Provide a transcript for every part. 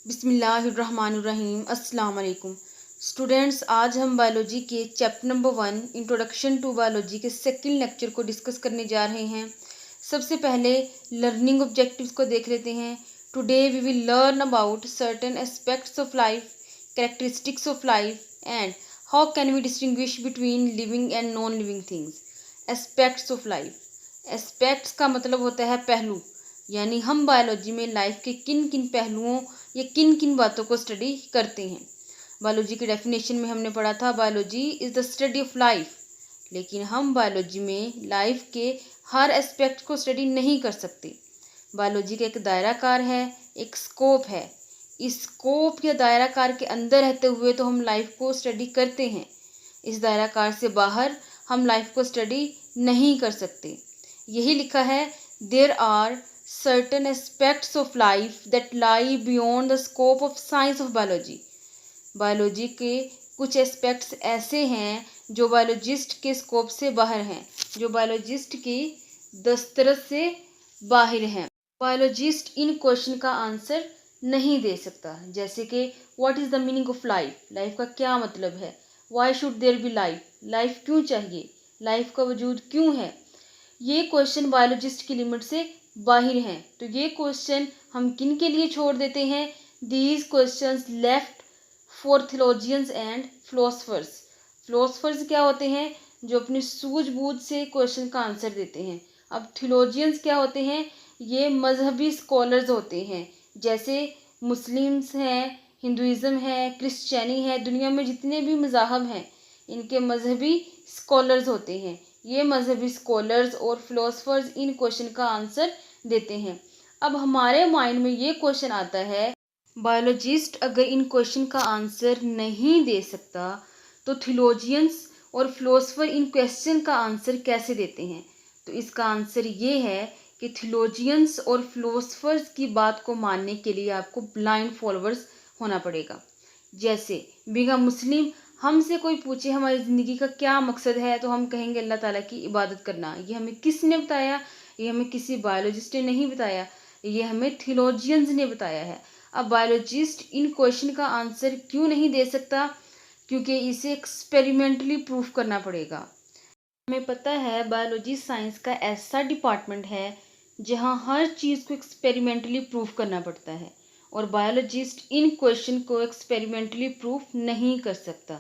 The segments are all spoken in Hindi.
बिस्मिल्लाहिर्रहमानिर्रहीम अस्सलाम वालेकुम स्टूडेंट्स। आज हम बायोलॉजी के chapter number 1 introduction to biology के सेकंड लेक्चर को डिस्कस करने जा रहे हैं। सबसे पहले लर्निंग ऑब्जेक्टिव्स को देख लेते हैं। Today we will learn about certain aspects of life, characteristics of life and how can we distinguish between living and non living things. Aspects of life, aspects का मतलब होता है पहलू, यानी हम बायोलॉजी में लाइफ के किन किन पहलुओं या किन किन बातों को स्टडी करते हैं। बायोलॉजी की डेफिनेशन में हमने पढ़ा था biology is the study of life, लेकिन हम बायोलॉजी में लाइफ के हर एस्पेक्ट को स्टडी नहीं कर सकते। बायोलॉजी का एक दायराकार है, एक स्कोप है। इस स्कोप या दायराकार के अंदर रहते हुए तो हम लाइफ को स्टडी करते हैं, इस दायराकार से बाहर हम लाइफ को स्टडी नहीं कर सकते। यही लिखा है, there are certain aspects of life that lie beyond the scope of science of biology। Biology के कुछ एस्पेक्ट्स ऐसे हैं जो बायोलॉजिस्ट के स्कोप से बाहर हैं, जो बायोलॉजिस्ट की दस्तरस से बाहर हैं। बायोलॉजिस्ट इन क्वेश्चन का आंसर नहीं दे सकता, जैसे कि what is the meaning of life, life का क्या मतलब है, why should there be life, life क्यों चाहिए, लाइफ का वजूद क्यों है। ये क्वेश्चन बायोलॉजिस्ट की लिमिट से बाहर हैं। तो ये क्वेश्चन हम किन के लिए छोड़ देते हैं? These questions left for theologians and philosophers. Philosophers क्या होते हैं? जो अपनी सूझबूझ से क्वेश्चन का आंसर देते हैं। अब थियोलॉजियंस क्या होते हैं? ये मजहबी स्कॉलर्स होते हैं, जैसे मुस्लिम्स हैं, हिंदुइज़्म है, क्रिश्चियनी है, दुनिया में जितने भी मज़ाहब हैं इनके मजहबी स्कॉलर्स होते हैं। ये मजहबी स्कॉलर्स और फिलोसफर्स इन क्वेश्चन का आंसर देते हैं। अब हमारे माइंड में ये क्वेश्चन आता है, बायोलॉजिस्ट अगर इन क्वेश्चन का आंसर नहीं दे सकता तो थियोलॉजियंस और फिलोसफर इन क्वेश्चन का आंसर कैसे देते हैं? तो इसका आंसर ये है कि थियोलॉजियंस और फिलोसफर्स की बात को मानने के लिए आपको ब्लाइंड फॉलोअर्स होना पड़ेगा। जैसे बीइंग अ मुस्लिम, हमसे कोई पूछे हमारी ज़िंदगी का क्या मकसद है तो हम कहेंगे अल्लाह ताला की इबादत करना। ये हमें किसने बताया? ये हमें किसी बायोलॉजिस्ट ने नहीं बताया, ये हमें थियोलॉजियंस ने बताया है। अब बायोलॉजिस्ट इन क्वेश्चन का आंसर क्यों नहीं दे सकता? क्योंकि इसे एक्सपेरिमेंटली प्रूफ करना पड़ेगा। हमें पता है बायोलॉजी साइंस का ऐसा डिपार्टमेंट है जहाँ हर चीज़ को एक्सपेरिमेंटली प्रूफ करना पड़ता है, और बायोलॉजिस्ट इन क्वेश्चन को एक्सपेरिमेंटली प्रूफ नहीं कर सकता।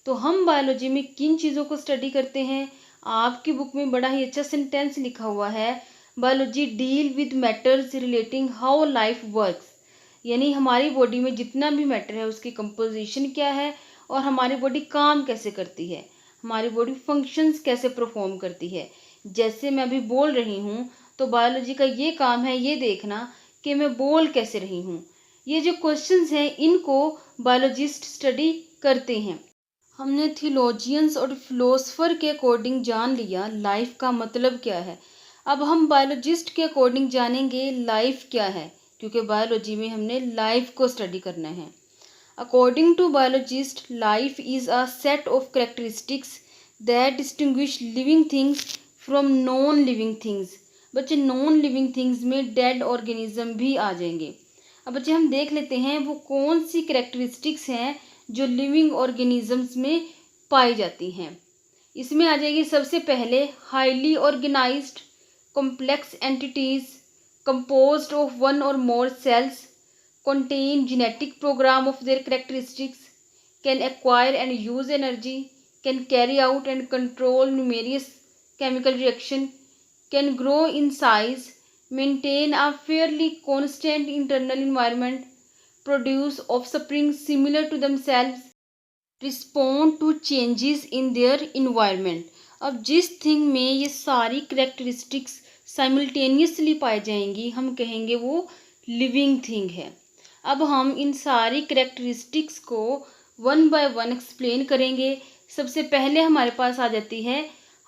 तो हम बायोलॉजी में किन चीज़ों को स्टडी करते हैं? आपकी बुक में बड़ा ही अच्छा सेंटेंस लिखा हुआ है, biology deal with matters relating how life works, यानी हमारी बॉडी में जितना भी मैटर है उसकी कंपोजिशन क्या है और हमारी बॉडी काम कैसे करती है, हमारी बॉडी फंक्शंस कैसे परफॉर्म करती है। जैसे मैं अभी बोल रही हूँ तो बायोलॉजी का ये काम है ये देखना कि मैं बोल कैसे रही हूँ। ये जो क्वेश्चंस हैं इनको बायोलॉजिस्ट स्टडी करते हैं। हमने थियोलॉजियंस और फिलोसफर के अकॉर्डिंग जान लिया लाइफ का मतलब क्या है। अब हम बायोलॉजिस्ट के अकॉर्डिंग जानेंगे लाइफ क्या है, क्योंकि बायोलॉजी में हमने लाइफ को स्टडी करना है। According to biologist, life is a set of characteristics that distinguish living things from non living things. बच्चे नॉन लिविंग थिंग्स में डेड ऑर्गेनिज्म भी आ जाएंगे। अब बच्चे हम देख लेते हैं वो कौन सी कैरेक्टरिस्टिक्स हैं जो लिविंग ऑर्गेनिजम्स में पाई जाती हैं। इसमें आ जाएगी सबसे पहले highly organized complex entities composed of one और more cells, contain genetic program of their characteristics, can acquire and use energy, can carry out and control numerous chemical reaction, can grow in size, maintain a fairly constant internal environment, produce offspring similar to themselves, respond to changes in their environment। अब जिस थिंग में ये सारी करेक्टरिस्टिक्स साइमल्टेनियसली पाई जाएंगी हम कहेंगे वो लिविंग थिंग है। अब हम इन सारी करेक्टरिस्टिक्स को वन बाय वन एक्सप्लेन करेंगे। सबसे पहले हमारे पास आ जाती है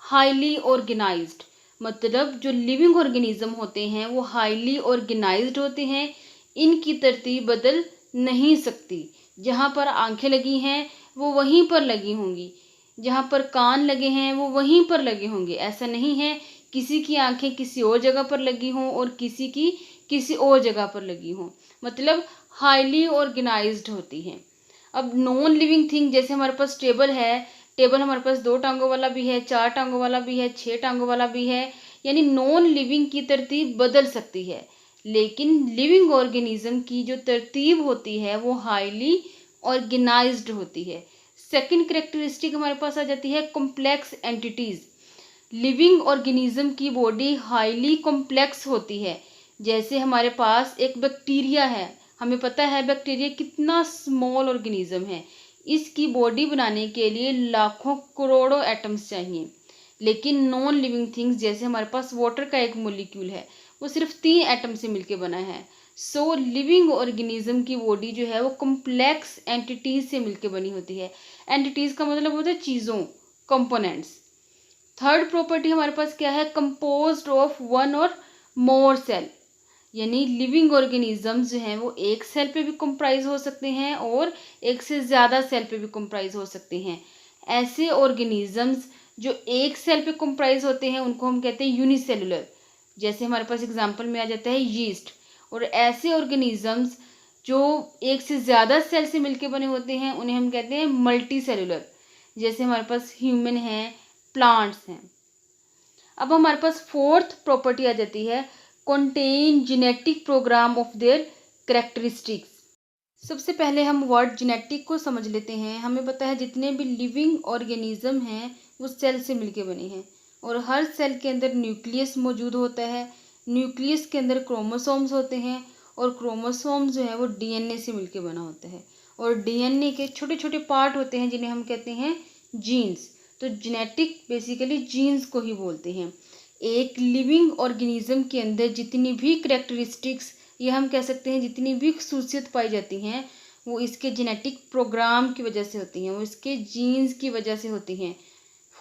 हाईली ऑर्गेनाइज्ड, मतलब जो लिविंग ऑर्गेनिज्म होते हैं वो हाईली ऑर्गेनाइज्ड होते हैं। इनकी तरतीब बदल नहीं सकती। जहाँ पर आंखें लगी हैं वो वहीं पर लगी होंगी, जहाँ पर कान लगे हैं वो वहीं पर लगे होंगे। ऐसा नहीं है किसी की आंखें किसी और जगह पर लगी हों और किसी की किसी और जगह पर लगी हों, मतलब हाईली ऑर्गेनाइज्ड होती हैं। अब नॉन लिविंग थिंग, जैसे हमारे पास टेबल है, टेबल हमारे पास 2 टांगों वाला भी है, 4 टांगों वाला भी है, 6 टांगों वाला भी है, यानी नॉन लिविंग की तरतीब बदल सकती है, लेकिन लिविंग ऑर्गेनिज्म की जो तरतीब होती है वो हाईली ऑर्गेनाइज्ड होती है। सेकंड कैरेक्टरिस्टिक हमारे पास आ जाती है कॉम्प्लेक्स एंटिटीज। लिविंग ऑर्गेनिज्म की बॉडी हाईली कॉम्प्लेक्स होती है। जैसे हमारे पास एक बैक्टीरिया है, हमें पता है बैक्टीरिया कितना स्मॉल ऑर्गेनिज्म है, इसकी बॉडी बनाने के लिए लाखों करोड़ों एटम्स चाहिए। लेकिन नॉन लिविंग थिंग्स, जैसे हमारे पास वाटर का एक मोलिक्यूल है, वो सिर्फ 3 एटम से मिलकर बना है। सो लिविंग ऑर्गेनिज्म की बॉडी जो है वो कॉम्प्लेक्स एंटिटीज से मिलकर बनी होती है। एंटिटीज का मतलब होता है चीज़ों, कंपोनेंट्स। थर्ड प्रॉपर्टी हमारे पास क्या है, कंपोज्ड ऑफ 1 और मोर सेल, यानी लिविंग ऑर्गेनिजम्स जो हैं वो एक सेल पे भी कंप्राइज हो सकते हैं और एक से ज़्यादा सेल पे भी कंप्राइज हो सकते हैं। ऐसे ऑर्गेनिजम्स जो एक सेल पे कंप्राइज होते हैं उनको हम कहते हैं यूनिसेलुलर, जैसे हमारे पास एग्जांपल में आ जाता है यीस्ट। और ऐसे ऑर्गेनिजम्स जो एक से ज़्यादा सेल से मिलके बने होते हैं उन्हें हम कहते हैं मल्टी सेलुलर, जैसे हमारे पास ह्यूमन हैं, प्लांट्स हैं। अब हमारे पास फोर्थ प्रॉपर्टी आ जाती है contain genetic program of their characteristics। सबसे पहले हम वर्ड जेनेटिक को समझ लेते हैं। हमें पता है जितने भी लिविंग ऑर्गेनिज्म हैं वो सेल से मिलके बने हैं और हर सेल के अंदर न्यूक्लियस मौजूद होता है। न्यूक्लियस के अंदर क्रोमोसोम्स होते हैं और क्रोमोसोम्स जो है वो डीएनए से मिलके बना होता है और डीएनए के छोटे छोटे पार्ट होते हैं जिन्हें हम कहते हैं जीन्स। तो जेनेटिक बेसिकली जीन्स को ही बोलते हैं। एक लिविंग ऑर्गेनिज्म के अंदर जितनी भी करेक्टरिस्टिक्स, ये हम कह सकते हैं जितनी भी खसूसियत पाई जाती हैं वो इसके जेनेटिक प्रोग्राम की वजह से होती हैं, वो इसके जीन्स की वजह से होती हैं।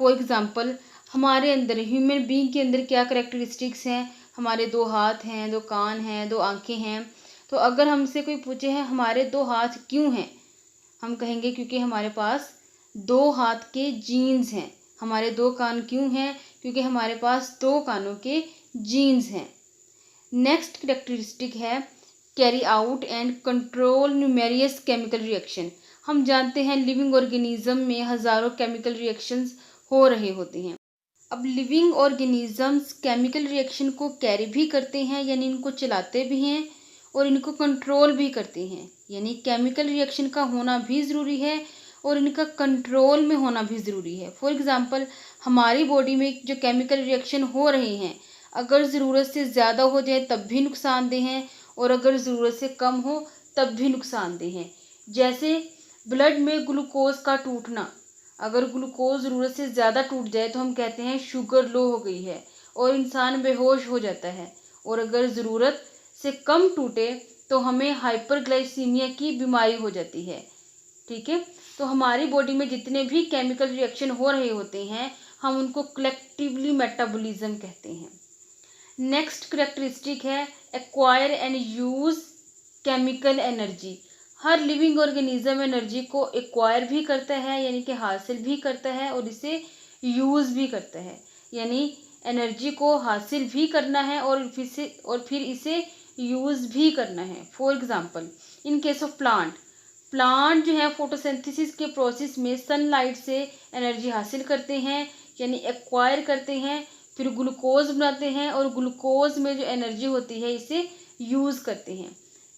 फॉर एग्जांपल हमारे अंदर ह्यूमन बीइंग के अंदर क्या करेक्टरिस्टिक्स हैं, हमारे 2 हाथ हैं, 2 कान हैं, 2 आँखें हैं। तो अगर हमसे कोई पूछे है हमारे 2 हाथ क्यों हैं, हम कहेंगे क्योंकि हमारे पास 2 हाथ के जीन्स हैं। हमारे 2 कान क्यों हैं, क्योंकि हमारे पास 2 कानों के जीन्स हैं। नेक्स्ट कैरेक्टरिस्टिक है carry out and control numerous chemical reaction. हम जानते हैं लिविंग ऑर्गेनिज्म में हज़ारों केमिकल रिएक्शंस हो रहे होते हैं। अब लिविंग ऑर्गेनिजम्स केमिकल रिएक्शन को कैरी भी करते हैं, यानी इनको चलाते भी हैं और इनको कंट्रोल भी करते हैं, यानी केमिकल रिएक्शन का होना भी ज़रूरी है और इनका कंट्रोल में होना भी ज़रूरी है। फॉर एग्ज़ाम्पल हमारी बॉडी में जो केमिकल रिएक्शन हो रहे हैं अगर ज़रूरत से ज़्यादा हो जाए तब भी नुकसानदेह हैं और अगर ज़रूरत से कम हो तब भी नुकसानदेह हैं। जैसे ब्लड में ग्लूकोज का टूटना, अगर ग्लूकोज ज़रूरत से ज़्यादा टूट जाए तो हम कहते हैं शुगर लो हो गई है और इंसान बेहोश हो जाता है, और अगर ज़रूरत से कम टूटे तो हमें हाइपरग्लाइसीमिया की बीमारी हो जाती है। ठीक है, तो हमारी बॉडी में जितने भी केमिकल रिएक्शन हो रहे होते हैं हम उनको कलेक्टिवली मेटाबॉलिज्म कहते हैं। नेक्स्ट करेक्टरिस्टिक है acquire and use chemical energy. Her living organism energy को एक्वायर भी करता है, यानी कि हासिल भी करता है, और इसे यूज़ भी करता है, यानी एनर्जी को हासिल भी करना है और फिर इसे यूज़ भी करना है। For example in case of plant जो है फोटोसिंथेसिस के प्रोसेस में सनलाइट से एनर्जी हासिल करते हैं, यानी एक्वायर करते हैं, फिर ग्लूकोज बनाते हैं और ग्लूकोज में जो एनर्जी होती है इसे यूज़ करते हैं।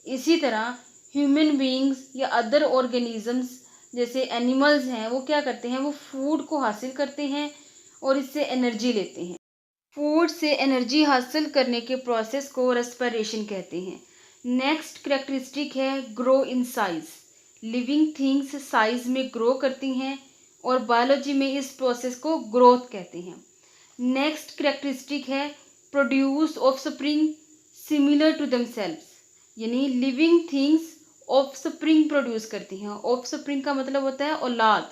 इसी तरह ह्यूमन बीइंग्स या अदर ऑर्गेनिजम्स जैसे एनिमल्स हैं वो क्या करते हैं, वो फूड को हासिल करते हैं और इससे एनर्जी लेते हैं। फूड से एनर्जी हासिल करने के प्रोसेस को रेस्पिरेशन कहते हैं। नेक्स्ट करेक्टरिस्टिक है grow in size. Living things size में ग्रो करती हैं और बायोलॉजी में इस प्रोसेस को ग्रोथ कहते हैं। नेक्स्ट करेक्टरिस्टिक है produce offspring similar to themselves, यानी लिविंग थिंग्स ऑफस्प्रिंग प्रोड्यूस करती हैं। ऑफस्प्रिंग का मतलब होता है औलाद,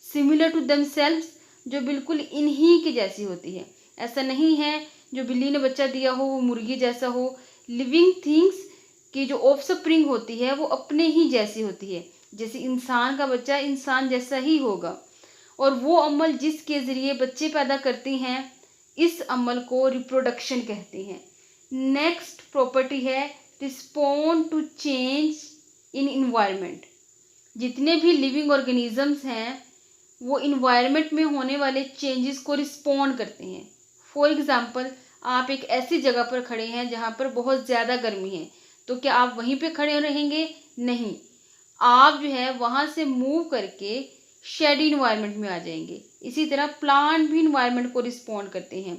सिमिलर टू देमसेल्व्स जो बिल्कुल इन्हीं की जैसी होती है। ऐसा नहीं है जो बिल्ली ने बच्चा दिया हो वो मुर्गी जैसा हो। लिविंग थिंग्स की जो ऑफस्प्रिंग होती है वो अपने ही जैसी होती है, जैसे इंसान का बच्चा इंसान जैसा ही होगा, और वो अमल जिसके ज़रिए बच्चे पैदा करते हैं इस अमल को रिप्रोडक्शन कहते हैं। नेक्स्ट प्रॉपर्टी है respond to change in environment. जितने भी लिविंग ऑर्गेनिजम्स हैं वो इन्वायरमेंट में होने वाले चेंजेस को रिस्पॉन्ड करते हैं। फॉर एग्ज़ाम्पल, आप एक ऐसी जगह पर खड़े हैं जहाँ पर बहुत ज़्यादा गर्मी है, तो क्या आप वहीं पे खड़े रहेंगे? नहीं, आप जो है वहाँ से मूव करके शेडी इन्वायरमेंट में आ जाएंगे। इसी तरह प्लांट भी इन्वायरमेंट को रिस्पॉन्ड करते हैं।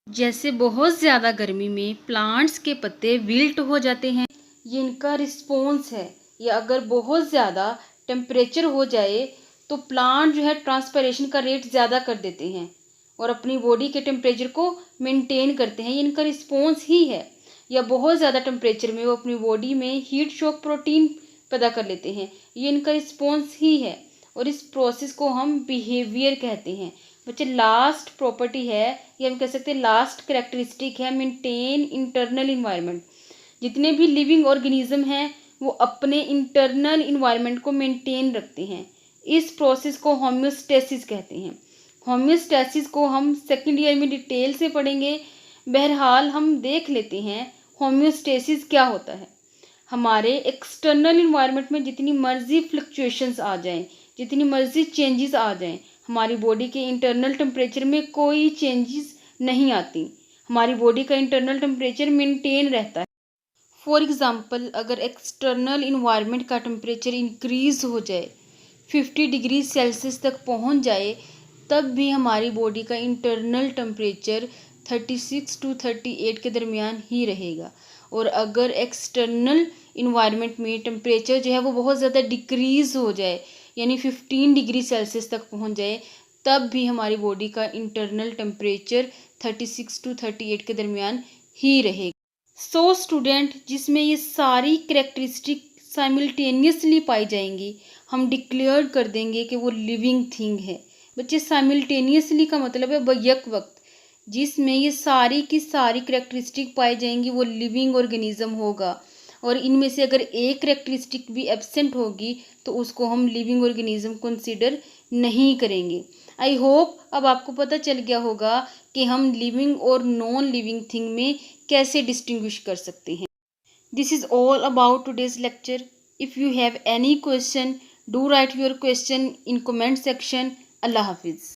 जैसे बहुत ज़्यादा गर्मी में प्लांट्स के पत्ते विल्ट हो जाते हैं, ये इनका रिस्पॉन्स है। या अगर बहुत ज़्यादा टेम्परेचर हो जाए तो प्लांट जो है ट्रांसपरेशन का रेट ज़्यादा कर देते हैं और अपनी बॉडी के टेम्परेचर को मेंटेन करते हैं, ये इनका रिस्पॉन्स ही है। या बहुत ज़्यादा टेम्परेचर में वो अपनी बॉडी में हीट शॉक प्रोटीन पैदा कर लेते हैं, ये इनका रिस्पॉन्स ही है। और इस प्रोसेस को हम बिहेवियर कहते हैं। बच्चे, लास्ट प्रॉपर्टी है, ये हम कह सकते हैं लास्ट कैरेक्टरिस्टिक है, मेंटेन इंटरनल इन्वायरमेंट। जितने भी लिविंग ऑर्गेनिज्म हैं वो अपने इंटरनल इन्वायरमेंट को मेंटेन रखते हैं। इस प्रोसेस को होम्योस्टेसिस कहते हैं। होम्योस्टेसिस को हम सेकेंड ईयर में डिटेल से पढ़ेंगे। बहरहाल हम देख लेते हैं होम्योस्टेसिस क्या होता है। हमारे एक्सटर्नल इन्वायरमेंट में जितनी मर्जी फ्लक्चुएशंस आ जाएं, जितनी मर्जी चेंजेस आ जाएं, हमारी बॉडी के इंटरनल टेम्परेचर में कोई चेंजेस नहीं आती। हमारी बॉडी का इंटरनल टेम्परेचर मेंटेन रहता है। फॉर एग्ज़ाम्पल, अगर एक्सटर्नल इन्वायरमेंट का टेम्परेचर इंक्रीज़ हो जाए, 50 डिग्री सेल्सियस तक पहुंच जाए, तब भी हमारी बॉडी का इंटरनल टेम्परेचर 36 टू 38 के दरमियान ही रहेगा। और अगर एक्सटर्नल इन्वायरमेंट में टेम्परेचर जो है वो बहुत ज़्यादा डिक्रीज़ हो जाए, यानी 15 डिग्री सेल्सियस तक पहुंच जाए, तब भी हमारी बॉडी का इंटरनल टेम्परेचर 36 टू 38 के दरमियान ही रहेगा। सो स्टूडेंट, जिसमें ये सारी कैरेक्टरिस्टिक साइमल्टेनियसली पाई जाएंगी, हम डिक्लेयर कर देंगे कि वो लिविंग थिंग है। बच्चे, साइमल्टेनियसली का मतलब है बैक वक्त। जिसमें ये सारी की सारी कैरेक्टरिस्टिक पाई जाएंगी वो लिविंग ऑर्गेनिज्म होगा। और इनमें से अगर एक कैरेक्टरिस्टिक भी एब्सेंट होगी तो उसको हम लिविंग ऑर्गेनिज्म कंसीडर नहीं करेंगे। आई होप अब आपको पता चल गया होगा कि हम लिविंग और नॉन लिविंग थिंग में कैसे डिस्टिंग्विश कर सकते हैं। This is all about today's lecture. If you have any question, do write your question in comment section. अल्लाह हाफिज़।